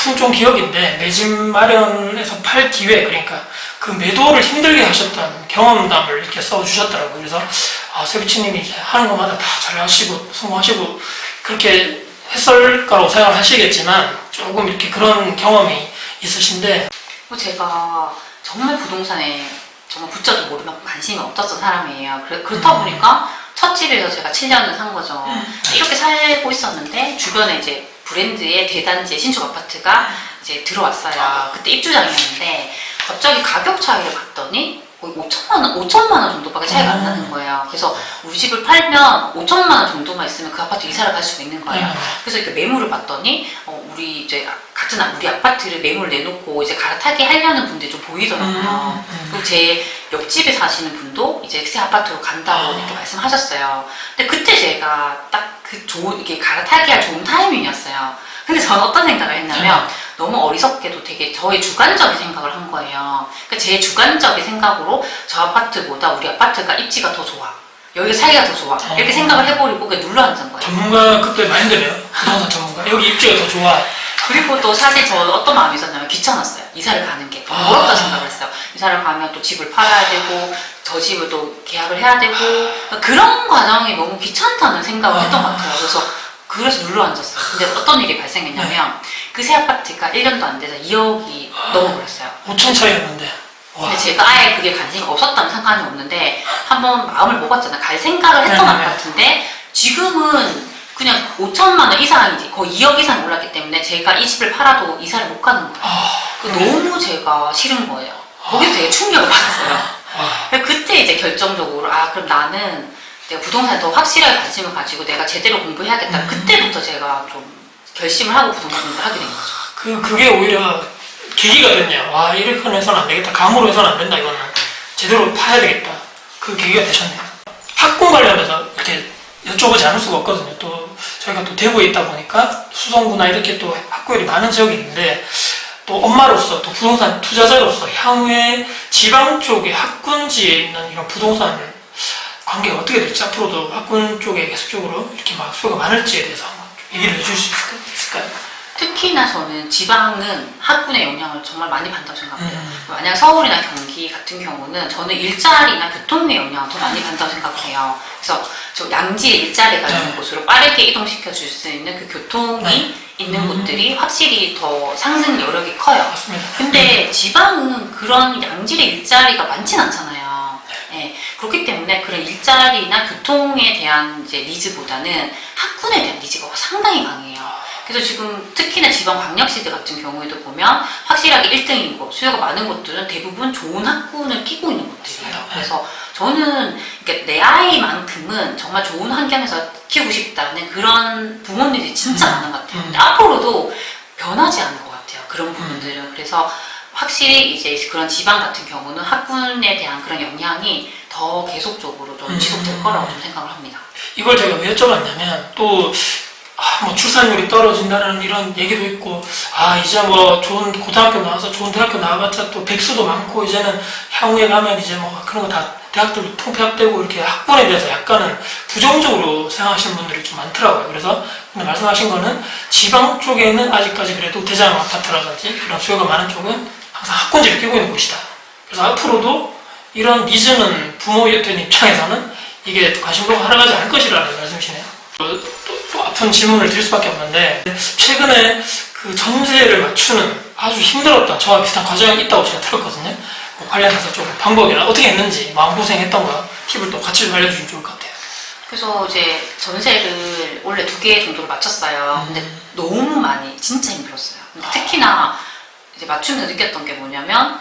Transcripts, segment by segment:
품종 기업인데 내 집 마련해서 팔 기회, 그러니까 그 매도를 힘들게 하셨던 경험담을 이렇게 써주셨더라고요. 그래서 세비치님이 이제 하는 것마다 다 잘하시고 성공하시고 그렇게 했을 거라고 생각을 하시겠지만 조금 이렇게 그런 경험이 있으신데, 제가 정말 부동산에 정말 붙자도 모르면 관심이 없었던 사람이에요. 그렇다 보니까 첫 집에서 제가 7년을 산 거죠. 이렇게 살고 있었는데 주변에 이제 브랜드의 대단지 신축 아파트가 이제 들어왔어요. 그때 입주장이었는데 갑자기 가격 차이를 봤더니 거의 5천만 원 정도밖에 차이가 안 나는 거예요. 그래서 우리 집을 팔면 5천만 원 정도만 있으면 그 아파트 이사를 갈 수가 있는 거예요. 그래서 이렇게 매물을 봤더니 우리 이제 같은 우리 아파트를 매물 내놓고 이제 갈아타기 하려는 분들이 좀 보이더라고요. 그리고 제 옆집에 사시는 분도 이제 새 아파트로 간다고 이렇게 말씀하셨어요. 근데 그때 제가 딱 이게 갈아타기 할 좋은 타이밍이었어요. 근데 저는 어떤 생각을 했냐면 너무 어리석게도 되게 저의 주관적인 생각을 한 거예요. 그러니까 제 주관적인 생각으로 저 아파트보다 우리 아파트가 입지가 더 좋아, 여기가 살기가 더 좋아, 이렇게 생각을 해버리고 그냥 눌러앉은 거예요. 전문가 그때 마인드네요. 부동산 전문가. 여기 입지가 더 좋아. 그리고 또 사실 저는 어떤 마음이 있었냐면 귀찮았어요. 이사를 가는 게 어렵다 생각을 했어요. 이사를 가면 또 집을 팔아야 되고 저 집을 또 계약을 해야 되고 그런 과정이 너무 귀찮다는 생각을 했던 것 같아요. 그래서 눌러앉았어요. 근데 어떤 일이 발생했냐면 그 새 아파트가 1년도 안 돼서 2억이 넘어버렸어요. 5천 차이였는데. 근데 제가 아예 그게 관심이 없었다면 상관이 없는데 한번 마음을 먹었잖아요. 갈 생각을 했던 아파트인데 지금은 그냥 5천만 원 이상이지 거의 2억 이상 올랐기 때문에 제가 이 집을 팔아도 이사를 못 가는 거예요. 너무 제가 싫은 거예요. 거기서 되게 충격을 받았어요. 그때 이제 결정적으로 그럼 나는 내가 부동산에 더 확실하게 관심을 가지고 내가 제대로 공부해야겠다. 그때부터 제가 좀 결심을 하고 부동산 공부를 하게 된 거죠. 그게 오히려 계기가 됐네요. 이렇게 해서는 안 되겠다. 감으로 해서는 안 된다. 이거는 제대로 파야 되겠다. 그 계기가 되셨네요. 학군 관련해서 이렇게 여쭤보지 않을 수가 없거든요. 또 저희가 또 대구에 있다 보니까 수성구나 이렇게 또 학구열이 많은 지역이 있는데, 또 엄마로서 또 부동산 투자자로서 향후에 지방 쪽에 학군지에 있는 이런 부동산 관계가 어떻게 될지, 앞으로도 학군 쪽에 계속적으로 이렇게 막 수요가 많을지에 대해서 한번 좀 얘기를 해줄 수 있을까요? 특히나 저는 지방은 학군의 영향을 정말 많이 받는다고 생각해요. 만약 서울이나 경기 같은 경우는 저는 일자리나 교통의 영향을 더 많이 받는다고 생각해요. 그래서 저 양지의 일자리가 있는 곳으로 빠르게 이동시켜 줄 수 있는 그 교통이 있는 곳들이 확실히 더 상승 여력이 커요. 맞습니다. 근데 지방은 그런 양질의 일자리가 많진 않잖아요. 그렇기 때문에 그런 일자리나 교통에 대한 이제 니즈보다는 학군에 대한 니즈가 상당히 강해요. 그래서 지금 특히나 지방 광역시들 같은 경우에도 보면 확실하게 1등인 곳, 수요가 많은 곳들은 대부분 좋은 학군을 끼고 있는 곳들이에요. 그래서 저는 내 아이만큼은 정말 좋은 환경에서 키우고 싶다는 그런 부모님들이 진짜 많은 것 같아요. 근데 앞으로도 변하지 않을 것 같아요. 그런 부분들은. 그래서 확실히 이제 그런 지방 같은 경우는 학군에 대한 그런 영향이 더 계속적으로 좀 지속될 거라고 좀 생각을 합니다. 이걸 제가 왜 여쭤봤냐면, 또 뭐 출산율이 떨어진다는 이런 얘기도 있고, 이제 뭐 좋은 고등학교 나와서 좋은 대학교 나와봤자 또 백수도 많고, 이제는 향후에 가면 이제 뭐 그런 거 다 대학들도 통폐합되고, 이렇게 학군에 대해서 약간은 부정적으로 생각하시는 분들이 좀 많더라고요. 그래서 근데 말씀하신 거는 지방 쪽에는 아직까지 그래도 대장 아파트라든지 그런 수요가 많은 쪽은 항상 학군지를 끼고 있는 곳이다. 그래서 앞으로도 이런 니즈는 부모였던 입장에서는 이게 관심도가 하락하지 않을 것이라는 말씀이시네요. 또 아픈 질문을 드릴 수밖에 없는데, 최근에 그 전세를 맞추는 아주 힘들었던 저와 비슷한 과정이 있다고 제가 들었거든요. 관련해서 좀 방법이나 어떻게 했는지, 마음고생했던 거 팁을 또 같이 좀 알려주시면 좋을 것 같아요. 그래서 이제 전세를 원래 2개 정도로 맞췄어요. 근데 너무 많이 진짜 힘들었어요. 근데 특히나 이제 맞추면서 느꼈던 게 뭐냐면,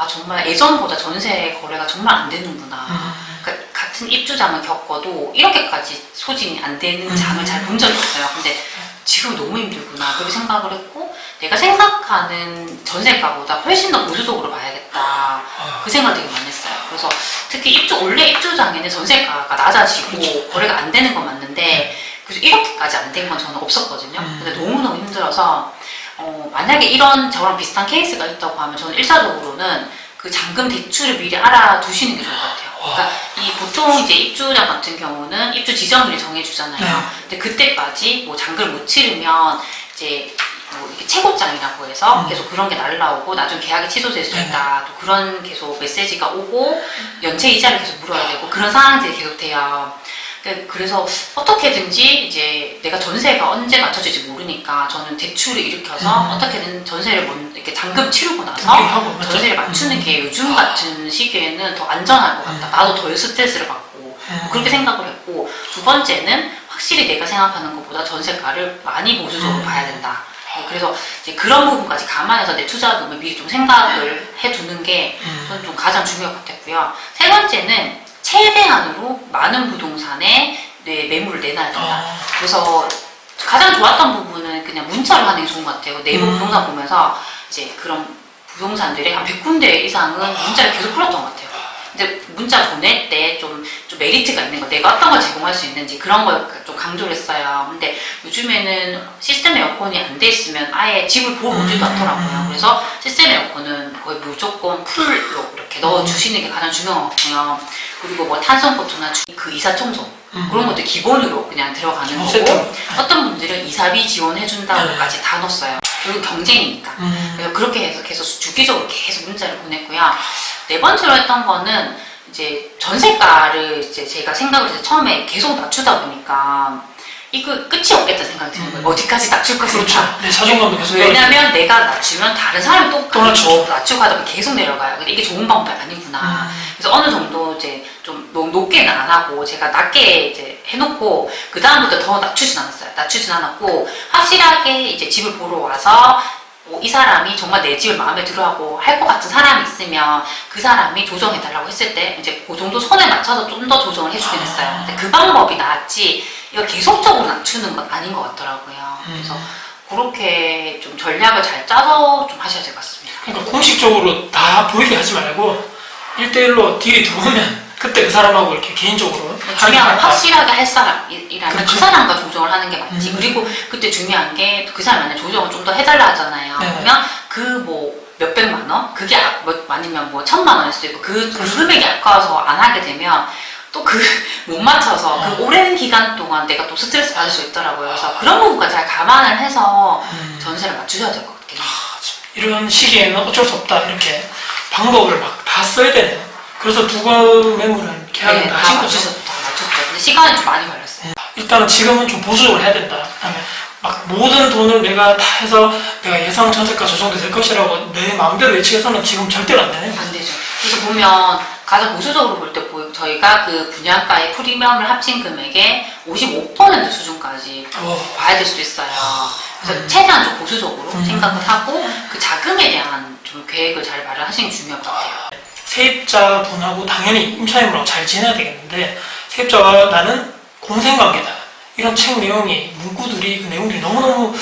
정말 예전보다 전세 거래가 정말 안 되는구나. 그러니까 같은 입주장을 겪어도 이렇게까지 소진이 안 되는 장을 잘 본 적이 없어요. 근데 지금 너무 힘들구나 그렇게 생각을 했고, 내가 생각하는 전세가보다 훨씬 더 보수적으로 봐야겠다 그 생각을 되게 많이 했어요. 그래서 특히 원래 입주장에는 전세가가 낮아지고 거래가 안 되는 건 맞는데, 그래서 이렇게까지 안 된 건 저는 없었거든요. 근데 너무너무 힘들어서 만약에 저랑 비슷한 케이스가 있다고 하면 저는 1차적으로는 그 잔금 대출을 미리 알아두시는 게 좋을 것 같아요. 그러니까 보통 이제 입주장 같은 경우는 입주 지정일을 정해주잖아요. 근데 그때까지 뭐 잔금을 못 치르면 이제 뭐 이렇게 최고장이라고 해서 계속 그런 게 날라오고 나중에 계약이 취소될 수 있다. 또 그런 계속 메시지가 오고 연체 이자를 계속 물어야 되고 그런 상황들이 계속 돼요. 그래서 어떻게든지 이제 내가 전세가 언제 맞춰질지 모르니까 저는 대출을 일으켜서 어떻게든 전세를 이렇게 잔금 치르고 나서 전세를 맞추는 게 요즘 같은 시기에는 더 안전할 것 같다. 나도 덜 스트레스를 받고 그렇게 생각을 했고 두 번째는 확실히 내가 생각하는 것보다 전세가를 많이 보수적으로 봐야 된다. 그래서 이제 그런 부분까지 감안해서 내 투자금을 미리 좀 생각을 해두는 게 저는 좀 가장 중요할 것 같았고요. 세 번째는 최대한으로 많은 부동산에 내 매물을 내놔야 된다. 그래서 가장 좋았던 부분은 그냥 문자로 하는 게 좋은 것 같아요. 네이버 부동산 보면서 이제 그런 부동산들의 한 100군데 이상은 문자를 계속 풀었던 것 같아요. 이제 문자 보낼 때 좀 메리트가 있는 거, 내가 어떤 걸 제공할 수 있는지 그런 걸 좀 강조를 했어요. 근데 요즘에는 시스템 에어컨이 안 돼 있으면 아예 집을 보러 오지도 않더라고요. 그래서 시스템 에어컨은 거의 무조건 풀로 이렇게 넣어주시는 게 가장 중요한 것 같고요. 그리고 뭐 탄성포트나 그 이사 청소 그런 것도 기본으로 그냥 들어가는 거고 어떤 분들은 이사비 지원해준다고까지 다 넣었어요. 그리고 경쟁이니까. 그래서 그렇게 해서 계속 주기적으로 계속 문자를 보냈고요. 네 번째로 했던 거는 이제 전세가를 이제 제가 생각을 해서 처음에 계속 낮추다 보니까 이거 끝이 없겠다 생각이 드는 거예요. 어디까지 낮출 것인가. 그렇죠. 내 자존감도 계속 왜냐면 내가 낮추면 다른 사람이 또 낮추고 하다 보면 계속 내려가요. 근데 이게 좋은 방법이 아니구나. 그래서 어느 정도 이제 좀 높게는 안 하고 제가 낮게 이제 해놓고 그 다음부터 더 낮추진 않았어요. 낮추진 않았고 확실하게 이제 집을 보러 와서 이 사람이 정말 내 집을 마음에 들어하고 할 것 같은 사람이 있으면 그 사람이 조정해달라고 했을 때 이제 그 정도 선에 맞춰서 좀 더 조정을 해주긴 했어요. 근데 그 방법이 낫지 이거 계속적으로 낮추는 건 아닌 것 같더라고요. 그래서 그렇게 좀 전략을 잘 짜서 좀 하셔야 될 것 같습니다. 그러니까 공식적으로 다 보이게 하지 말고 1대1로 딜이 들어오면 그때 그 사람하고 이렇게 개인적으로 중요한 건 확실하게 할 사람이라면 그렇죠. 그 사람과 조정을 하는 게 맞지. 그리고 그때 중요한 게 그 사람이 만약 조정을 좀 더 해달라 하잖아요. 그러면 그 뭐 몇백만 원? 그게 아니면 뭐 1,000만 원일 수도 있고 그 금액이 아까워서 안 하게 되면 또 그 못 맞춰서 그 오랜 기간 동안 내가 또 스트레스 받을 수 있더라고요. 그래서 그런 부분까지 잘 감안을 해서 전세를 맞추셔야 될 것 같긴 해요. 이런 시기에는 어쩔 수 없다 이렇게 방법을 막 다 써야 되네요. 그래서 두건 매물은 계약을 다 하신 거죠? 다 맞췄죠. 근데 시간이 좀 많이 걸렸어요. 일단은 지금은 좀 보수적으로 해야 된다. 그다음에 막 모든 돈을 내가 다 해서 내가 예상 전세가 저 정도 될 것이라고 내 마음대로 예측해서는 지금 절대로 안 되네요. 안 되죠. 그래서 보면 가장 보수적으로 볼 때 저희가 그 분양가의 프리미엄을 합친 금액의 55% 수준까지 봐야 될 수도 있어요. 그래서 최대한 좀 보수적으로 생각을 하고 그 자금에 대한 좀 계획을 잘 마련하시는 게 중요할 것 같아요. 세입자분하고 당연히 임차인분하고 잘 지내야 되겠는데 세입자와 나는 공생관계다. 이런 책 내용이 문구들이 그 내용들이 너무너무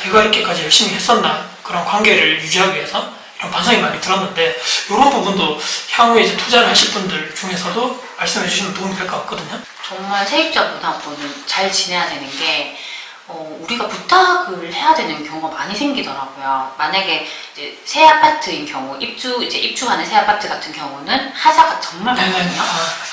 내가 이렇게까지 열심히 했었나 그런 관계를 유지하기 위해서 이런 반성이 많이 들었는데 이런 부분도 향후에 이제 투자를 하실 분들 중에서도 말씀해 주시면 도움이 될 것 같거든요. 정말 세입자분하고는 잘 지내야 되는 게 우리가 부탁을 해야 되는 경우가 많이 생기더라고요. 만약에 이제 새 아파트인 경우, 입주하는 새 아파트 같은 경우는 하자가 정말 많거든요.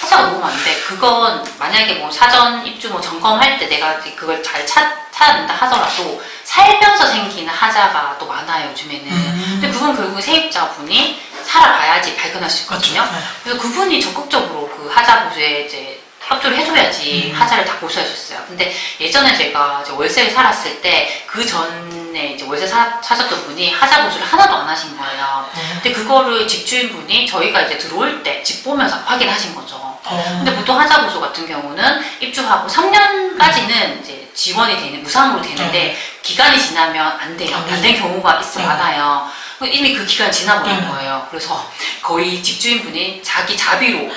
하자가 너무 많은데, 그건 만약에 뭐 사전 입주 뭐 점검할 때 내가 그걸 잘 찾아낸다 하더라도 살면서 생기는 하자가 또 많아요, 요즘에는. 근데 그건 결국 세입자분이 살아봐야지 발견할 수 있거든요. 그래서 그분이 적극적으로 그 하자 보수에 이제 협조를 해줘야지 하자를 다 보수할 수 있어요. 근데 예전에 제가 이제 월세를 살았을 때 그 전에 이제 월세 사셨던 분이 하자 보수를 하나도 안 하신 거예요. 근데 그거를 집주인분이 저희가 이제 들어올 때 집 보면서 확인하신 거죠. 근데 보통 하자 보수 같은 경우는 입주하고 3년까지는 이제 지원이 되는 무상으로 되는데 기간이 지나면 안 돼요. 안 된 경우가 많아요. 이미 그 기간이 지나버린 거예요. 그래서 거의 집주인분이 자기 자비로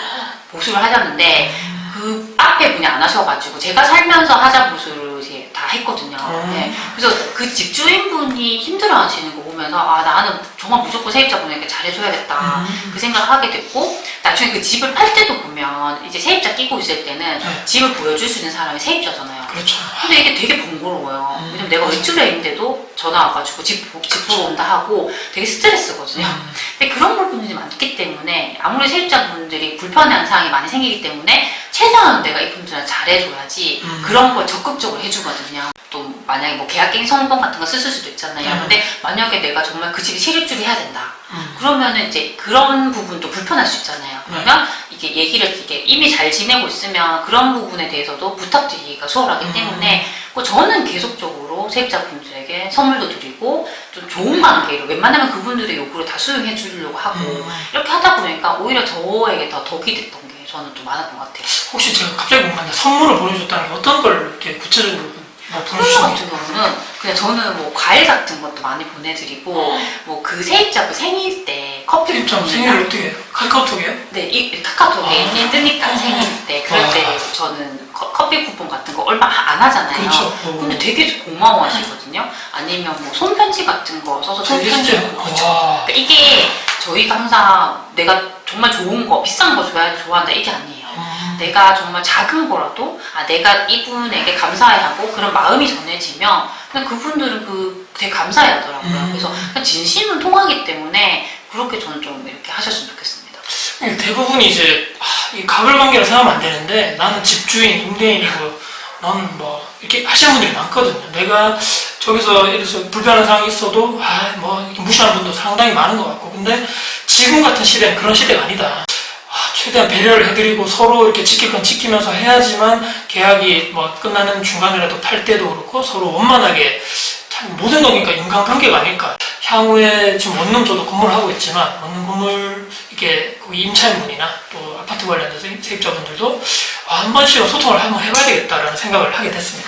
보수를 하셨는데 그 앞에 분이 안 하셔가지고 제가 살면서 하자 보수를 이제 다 했거든요. 네. 그래서 그 집주인분이 힘들어하시는 거 보면서 나는 정말 무조건 세입자분에게 잘해줘야겠다 그 생각을 하게 됐고 나중에 그 집을 팔 때도 보면 이제 세입자 끼고 있을 때는 집을 보여줄 수 있는 사람이 세입자잖아요. 그렇죠. 근데 이게 되게 번거로워요. 왜냐면 내가 외출해 있는데도 전화 와가지고 집 보러 온다 하고 되게 스트레스거든요. 근데 그런 부분들이 많기 때문에 아무리 세입자분들이 불편한 사항이 많이 생기기 때문에 최대한 내가 이분들한테 잘해줘야지 그런 걸 적극적으로 해주거든요. 또 만약에 뭐 계약갱 성범 같은 거 쓰실 수도 있잖아요. 근데 만약에 내가 정말 그 집이 세입주를 해야 된다. 그러면은 이제 그런 부분도 불편할 수 있잖아요. 그러면 이게 이게 이미 잘 지내고 있으면 그런 부분에 대해서도 부탁드리기가 수월하기 때문에 저는 계속적으로 세입자분들에게 선물도 드리고 좀 좋은 관계로 웬만하면 그분들의 요구를 다 수용해 주려고 하고 이렇게 하다 보니까 오히려 저에게 더 덕이 됐던 게 저는 좀 많았던 것 같아요. 혹시 제가 갑자기 궁금한데 선물을 보내줬다는 게 어떤 걸 이렇게 구체적으로 선물 보내주시나요? 같은 경우는 그냥 저는 뭐 과일 같은 것도 많이 보내드리고 뭐 그 세입자 그 생일 때 커피 세입자 쿠폰이나 생일을 어떻게 해요? 카카오톡이에요? 네, 이 카카오톡에 뜨니까 생일 때 그럴 때 저는 커피 쿠폰 같은 거 얼마 안 하잖아요. 그렇죠. 근데 되게 고마워하시거든요. 아니면 뭐 손편지 같은 거 써서 손편지요? 드리는 거. 그렇죠. 그러니까 이게 저희가 항상 내가 정말 좋은 거, 비싼 거 줘야 좋아한다 이게 아니에요. 내가 정말 작은 거라도 내가 이분에게 감사해하고 그런 마음이 전해지면 그냥 그분들은 되게 감사해하더라고요. 그래서 그냥 진심은 통하기 때문에 그렇게 저는 좀 이렇게 하셨으면 좋겠습니다. 대부분이 이제 이 가불관계로 생각하면 안 되는데 나는 집주인, 임대인이고 너는 뭐 이렇게 하시는 분들이 많거든요. 내가 저기서 이래서 불편한 상황이 있어도 뭐 이렇게 무시하는 분도 상당히 많은 것 같고 근데 지금 같은 시대는 그런 시대가 아니다. 최대한 배려를 해드리고 서로 이렇게 지킬 건 지키면서 해야지만 계약이 뭐 끝나는 중간이라도 팔 때도 그렇고 서로 원만하게 참 모든 거니까 인간관계가 아닐까. 향후에 지금 원룸 저도 건물을 하고 있지만 원룸 건물 이게 거기 임차인분이나 또 아파트 관련된 세입자분들도 한 번씩은 소통을 한번 해봐야 되겠다라는 생각을 하게 됐습니다.